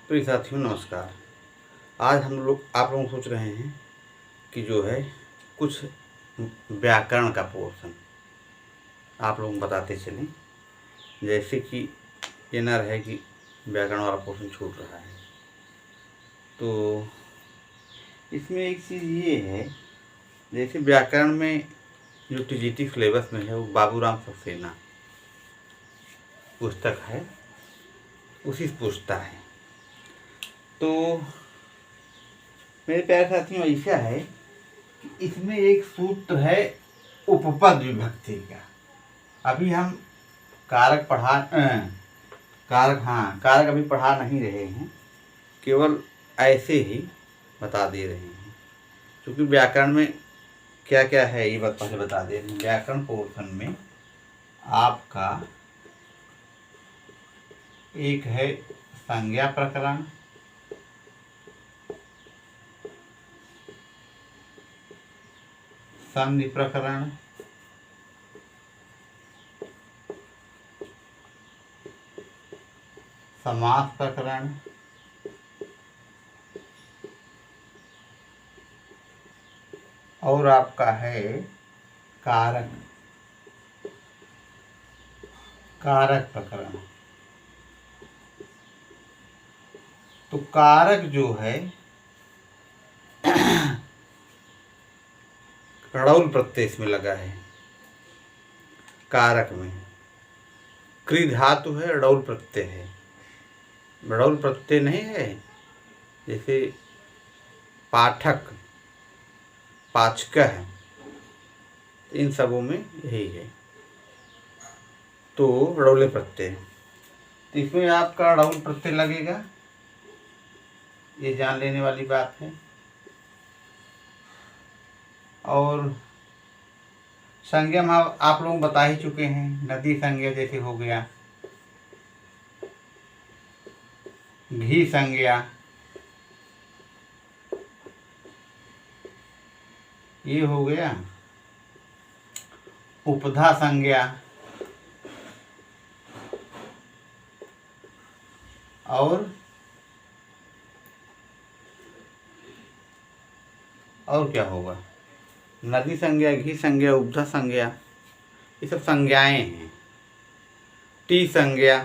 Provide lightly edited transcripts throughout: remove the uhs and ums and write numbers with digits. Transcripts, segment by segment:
प्रिय साथियों नमस्कार। आज हम लोग आप लोग सोच रहे हैं कि जो है कुछ व्याकरण का पोर्शन आप लोग बताते चलें, जैसे कि ये न रहे कि व्याकरण वाला पोर्शन छूट रहा है। तो इसमें एक चीज़ ये है, जैसे व्याकरण में जो टीजीटी सिलेबस में है वो बाबूराम सक्सेना पुस्तक है, उसी से पूछता है। तो मेरे प्यारे साथियों ऐसा है कि इसमें एक सूत्र है उपपद विभक्ति का। अभी हम कारक कारक अभी पढ़ा नहीं रहे हैं, केवल ऐसे ही बता दे रहे हैं, क्योंकि व्याकरण में क्या क्या है ये बात पहले बता दे रहे हैं। व्याकरण पोर्शन में आपका एक है संज्ञा प्रकरण, संधि प्रकरण, समास प्रकरण, और आपका है कारक प्रकरण। तो कारक जो है ड़ौल प्रत्यय इसमें लगा है। कारक में क्री धातु है, ड़ौल प्रत्यय है। ड़ौल प्रत्यय नहीं है, जैसे पाठक, पाचक है, इन सबों में यही है। तो ड़ौले प्रत्यय, तो इसमें आपका ड़ौल प्रत्यय लगेगा, ये जान लेने वाली बात है। और संज्ञा में आप लोग बता ही चुके हैं, नदी संज्ञा जैसे हो गया, घी संज्ञा, ये हो गया। उपधा संज्ञा, और क्या होगा? नदी संज्ञा, घी संज्ञा, उपधा संज्ञा, ये सब संज्ञाएं हैं। टी संज्ञा,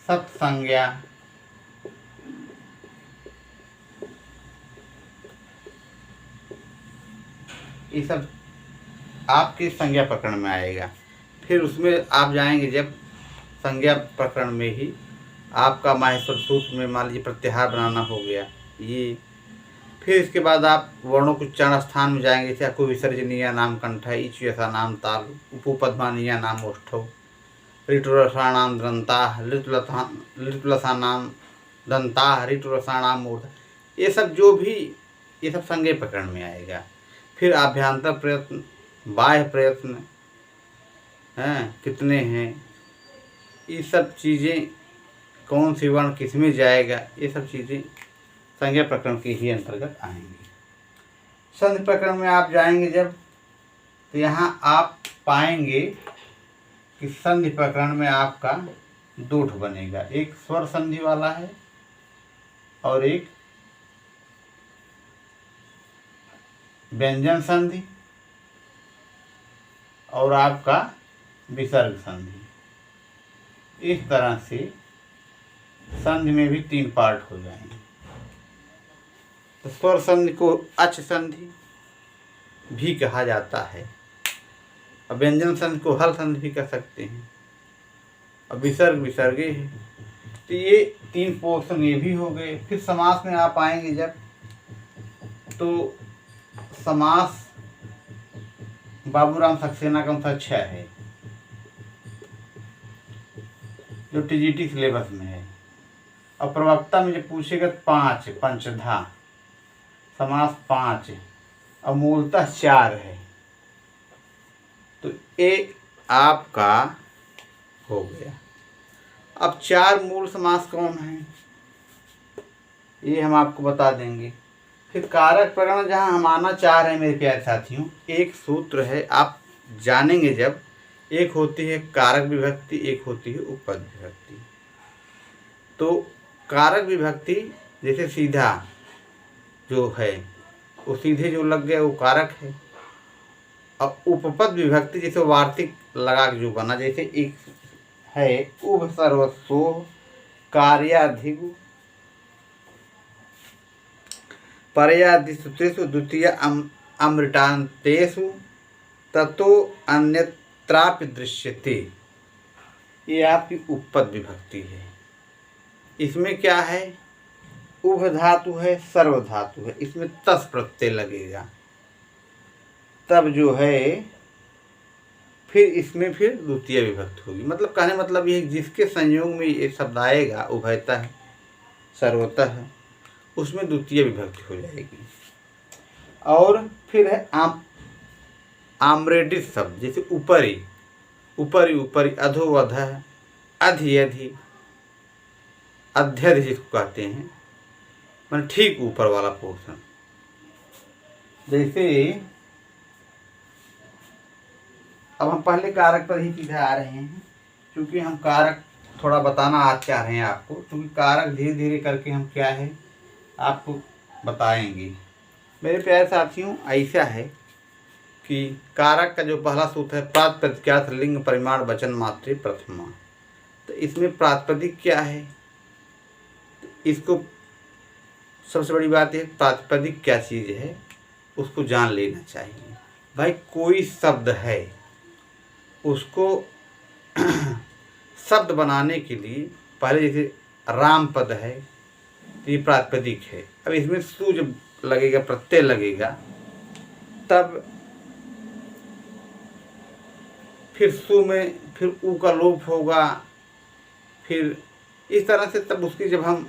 सप्त संज्ञा, ये सब आपके संज्ञा प्रकरण में आएगा। फिर उसमें आप जाएंगे जब संज्ञा प्रकरण में ही आपका माहेश्वर सूत्र में मान लीजिए प्रत्याहार बनाना हो गया ये। फिर इसके बाद आप वर्णों के उच्चारण स्थान में जाएंगे, जैसे आपको विसर्जनीय नाम कंठ, इच यथा नाम ताल, उपपद्मानीय नाम ओष्ठौ, ऋटुरसाणाम दंता, ऋतुलसानाम दंता, ऋटुरसाणाम मूर्ध, ये सब जो भी ये सब संज्ञा प्रकरण में आएगा। फिर आभ्यंतर प्रयत्न, बाह्य प्रयत्न हैं कितने हैं, ये सब चीज़ें, कौन सी वर्ण किस में जाएगा, ये सब चीज़ें संज्ञा प्रकरण के ही अंतर्गत आएंगी। संधि प्रकरण में आप जाएंगे जब, तो यहाँ आप पाएंगे कि संधि प्रकरण में आपका दो ठो बनेगा, एक स्वर संधि वाला है और एक व्यंजन संधि, और आपका विसर्ग संधि। इस तरह से संधि में भी 3 पार्ट हो जाएंगे। तो स्वर संधि को अच संधि भी कहा जाता है, और व्यंजन संधि को हल संधि भी कह सकते हैं, और विसर्गे है। तो ये 3 पोर्शन ये भी हो गए। फिर समास में आप आएंगे जब, तो समास बाबूराम सक्सेना का अनुसार 6 है, जो टीजीटी सिलेबस में है। और प्रवक्ता में जब पूछेगा 5, पंचधा समास 5, और मूलतः 4 है। तो ये आपका हो गया। अब 4 मूल समास कौन है ये हम आपको बता देंगे। फिर कारक प्रकरण जहाँ हम आना चाह रहे हैं मेरे प्यारे साथियों, एक सूत्र है, आप जानेंगे जब। एक होती है कारक विभक्ति, एक होती है उपपद विभक्ति। तो कारक विभक्ति जैसे सीधा जो है वो सीधे जो लग गया वो कारक है। अब उपपद विभक्ति जैसे वार्तिक लगा के जो बना, जैसे एक है उभ सर्वस्व कार्याधिगु परयादिसुतेषु द्वितीय अमृतांतेषु ततो अन्यत्रापि दृश्यते। ये आपकी उपपद विभक्ति है। इसमें क्या है, उभ धातु है, सर्व धातु है, इसमें तस प्रत्यय लगेगा, तब जो है फिर इसमें फिर द्वितीय विभक्ति होगी। मतलब कहने मतलब ये जिसके संयोग में ये शब्द आएगा उभयतः सर्वतः, उसमें द्वितीय विभक्ति हो जाएगी। और फिर है आम्रेडित शब्द, जैसे ऊपरी ऊपरी ऊपरी, अधो अधः, अधि अधि, अध्यधि जिसको कहते हैं, मतलब ठीक ऊपर वाला पोर्शन। जैसे अब हम पहले कारक पर ही सीधे आ रहे हैं, क्योंकि हम कारक थोड़ा बताना आज चाह रहे हैं आपको, क्योंकि कारक धीरे धीरे करके हम क्या है आपको बताएंगे। मेरे प्यारे साथियों, ऐसा है कि कारक का जो पहला सूत्र है प्रातिपदिकार्थ लिंग परिमाण वचन मात्रे प्रथमा। तो इसमें प्रातिपदिक क्या है, तो इसको सबसे बड़ी बात है प्रातिपदिक क्या चीज़ है उसको जान लेना चाहिए। भाई कोई शब्द है उसको शब्द बनाने के लिए पहले जैसे राम पद है तो ये प्रातिपदिक है। अब इसमें सु जब लगेगा, प्रत्यय लगेगा, तब फिर सु में फिर ऊ का लोप होगा, फिर इस तरह से तब उसकी जब हम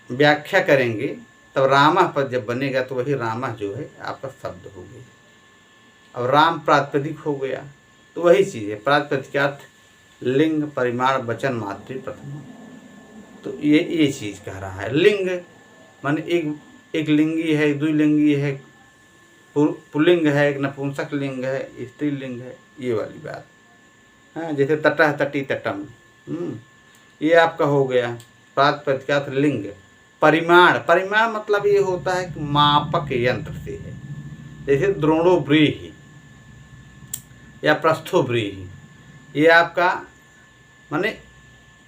व्याख्या करेंगे तब रामः पद जब बनेगा तो वही रामः जो है आपका शब्द हो गया। अब राम प्रातिपदिक हो गया, तो वही चीज़ है प्रातिपदिकार्थ लिंग परिमाण वचन मात्रे प्रथमा। तो ये चीज़ कह रहा है। लिंग माने एक लिंगी है, द्विलिंगी है, पुल्लिंग है, एक नपुंसक लिंग है, स्त्रीलिंग है, ये वाली बात। हाँ, जैसे तटः तटी तटम, ये आपका हो गया प्रातिपदिकार्थ लिंग। परिमाण, परिमाण मतलब ये होता है कि मापक यंत्र से है, जैसे द्रोणोव्रीहि या प्रस्थोव्रीहि, ये आपका माने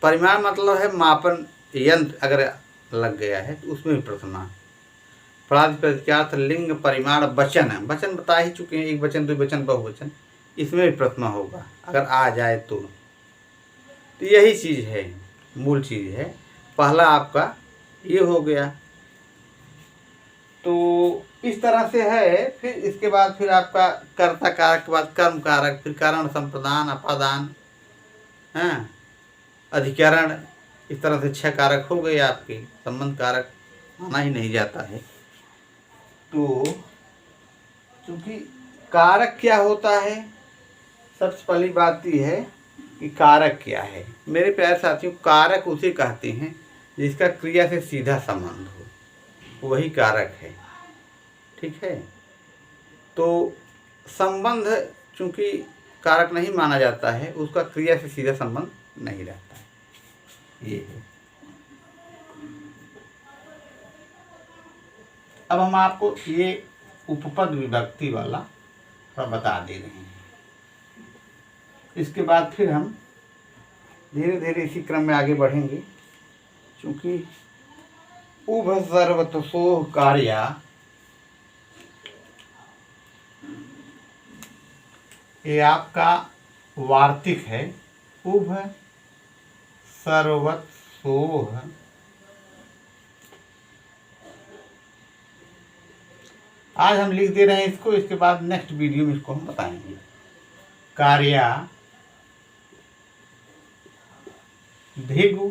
परिमाण मतलब है मापन यंत्र अगर लग गया है तो उसमें भी प्रथमा। प्रातिपदिकार्थ लिंग परिमाण वचन, वचन बता ही चुके हैं, एक वचन द्विवचन बहुवचन, इसमें भी प्रथमा होगा अगर आ जाए तो यही चीज़ है, मूल चीज़ है। पहला आपका ये हो गया। तो इस तरह से है। फिर इसके बाद फिर आपका कर्ता कारक के बाद कर्म कारक, फिर कारण संप्रदान अपादान, हाँ, अधिकरण, इस तरह से 6 कारक हो गए आपके। संबंध कारक माना ही नहीं जाता है। तो क्योंकि कारक क्या होता है, सबसे पहली बात ये है कि कारक क्या है। मेरे प्यारे साथियों, कारक उसे कहते हैं जिसका क्रिया से सीधा संबंध हो, वही कारक है। ठीक है, तो संबंध चूंकि कारक नहीं माना जाता है, उसका क्रिया से सीधा संबंध नहीं रहता है, ये है। अब हम आपको ये उपपद विभक्ति वाला थोड़ा बता दे रहे हैं। इसके बाद फिर हम धीरे धीरे इसी क्रम में आगे बढ़ेंगे, क्योंकि उभ सर्वतसोह कार्या, ये आपका वार्तिक है। उभ सर्वतसोह, आज हम लिख दे रहे हैं इसको, इसके बाद नेक्स्ट वीडियो में इसको हम बताएंगे। कार्या धिगु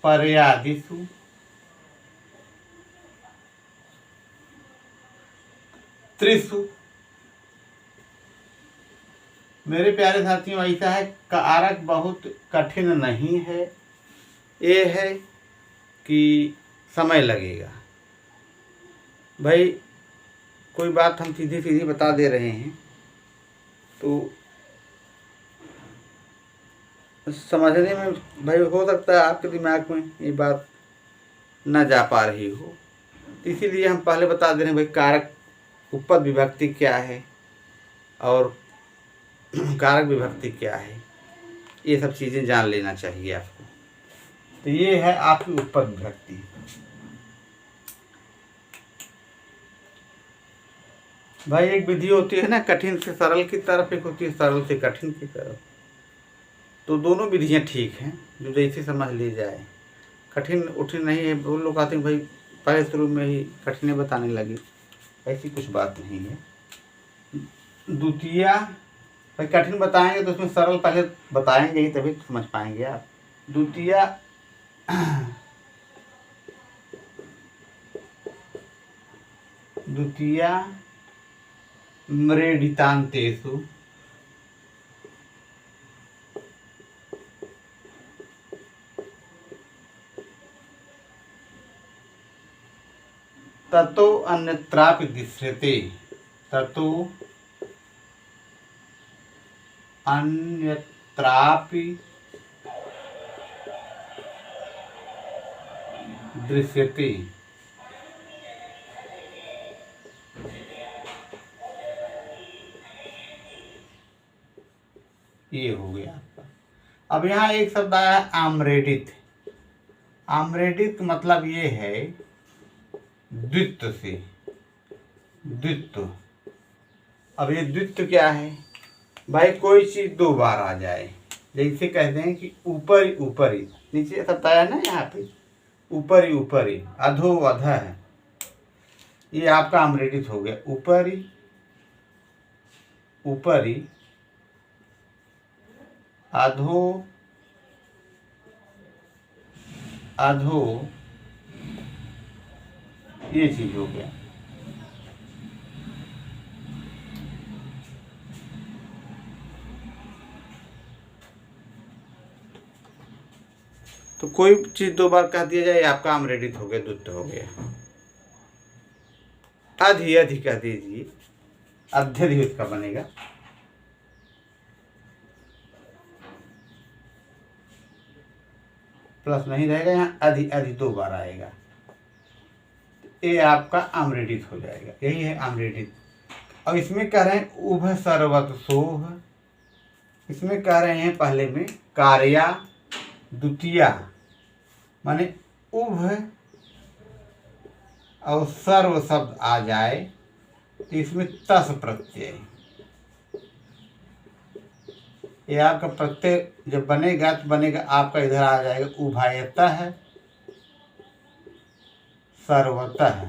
पर्यादिषु त्रिषु मेरे प्यारे साथियों, ऐसा है कारक बहुत कठिन नहीं है, ये है कि समय लगेगा। भाई कोई बात हम सीधी सीधी बता दे रहे हैं तो समझने में भाई हो सकता है आपके दिमाग में ये बात न जा पा रही हो, इसीलिए हम पहले बता दे रहे हैं भाई कारक उपपद विभक्ति क्या है और कारक विभक्ति क्या है, ये सब चीज़ें जान लेना चाहिए आपको। तो ये है आपकी उपपद विभक्ति। भाई एक विधि होती है ना कठिन से सरल की तरफ, एक होती है सरल से कठिन की तरफ। तो दोनों विधियाँ ठीक हैं, जो जैसे समझ ली जाए। कठिन उठिन नहीं है, वो लोग आते हैं भाई पहले शुरू में ही कठिन बताने लगे, ऐसी कुछ बात नहीं है। द्वितीया भाई कठिन बताएंगे तो उसमें सरल पहले बताएंगे ही, तभी तो समझ पाएंगे आप। द्वितीया द्वितीया म्रेडितान्तेषु ततो अन्यत्रापि दृश्यते, ततो अन्यत्रापि दृश्यते। ये हो गया आपका। अब यहाँ एक शब्द आया आम्रेडित। आम्रेडित मतलब ये है द्वित्व से, द्वित्व। अब ये द्वित्व क्या है भाई, कोई चीज़ दो बार आ जाए, जैसे कहते हैं कि ऊपर ही ऊपर ही, नीचे शब्द आया ना यहाँ पे ऊपर ही ऊपर ही, अधो अधः है, ये आपका आम्रेडित हो गया। ऊपर ही ऊपर ही, अधो अधो, ये चीज हो गया। तो कोई चीज दो बार कह दिया जाए, आपका आम्रेडित हो गया, द्वित्व हो गया। अधि अधि कह दीजिए, अध्यधि उसका बनेगा। प्लस नहीं रहेगा, यहाँ अधि अधि दो बार आएगा, ये आपका आम्रेडित हो जाएगा। यही है आम्रेडित। अब इसमें कह रहे हैं उभ सर्वत सोह, इसमें कह रहे हैं पहले में कार्या द्वितीया, माने उभ और सर्व शब्द आ जाए तो इसमें तस प्रत्यय, ये आपका प्रत्यय जब बनेगा तो बनेगा आपका इधर आ जाएगा उभयतः सर्वतः।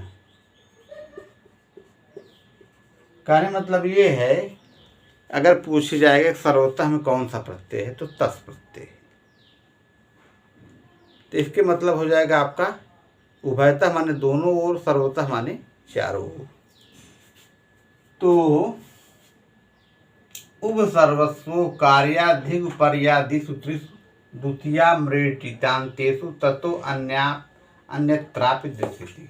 कहने मतलब ये है, अगर पूछी जाएगा सर्वतः में कौन सा प्रत्यय है तो तस प्रत्यय है, तो इसके मतलब हो जाएगा आपका उभयतः माने दोनों ओर, सर्वतः माने चारों ओर। तो उभ सर्वस्व कार्याधिग पर्यादिषु त्रिषु द्वितीया म्रेटितान्तेषु ततो अन्यत्रापि दृश्यते।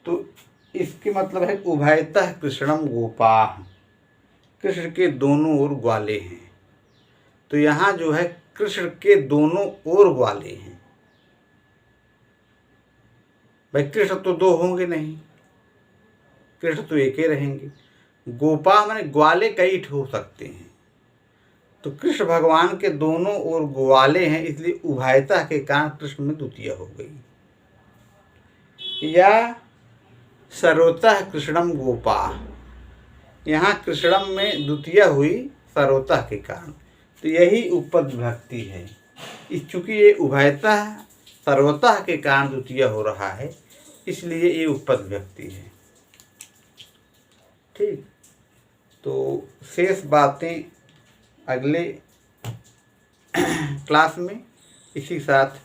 तो इसके मतलब है उभयतः कृष्णम गोपाः, कृष्ण के दोनों ओर ग्वाले हैं। तो यहाँ जो है कृष्ण के दोनों ओर ग्वाले हैं। भाई कृष्ण तो दो होंगे नहीं, कृष्ण तो एक ही रहेंगे। गोपा माने ग्वाले कई हो सकते हैं, तो कृष्ण भगवान के दोनों ओर ग्वाले हैं, इसलिए उभयता के कारण कृष्ण में द्वितीय हो गई। या सर्वतः कृष्णम गोपा, यहाँ कृष्णम में द्वितीय हुई सर्वतः के कारण, तो यही उपपद विभक्ति है। चूंकि ये उभयतः सर्वतः के कारण द्वितीय हो रहा है, इसलिए ये उपपद विभक्ति है। ठीक, तो शेष बातें अगले क्लास में। इसी साथ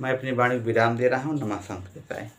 मैं अपनी वाणी को विराम दे रहा हूँ। नमः संस्कृताय।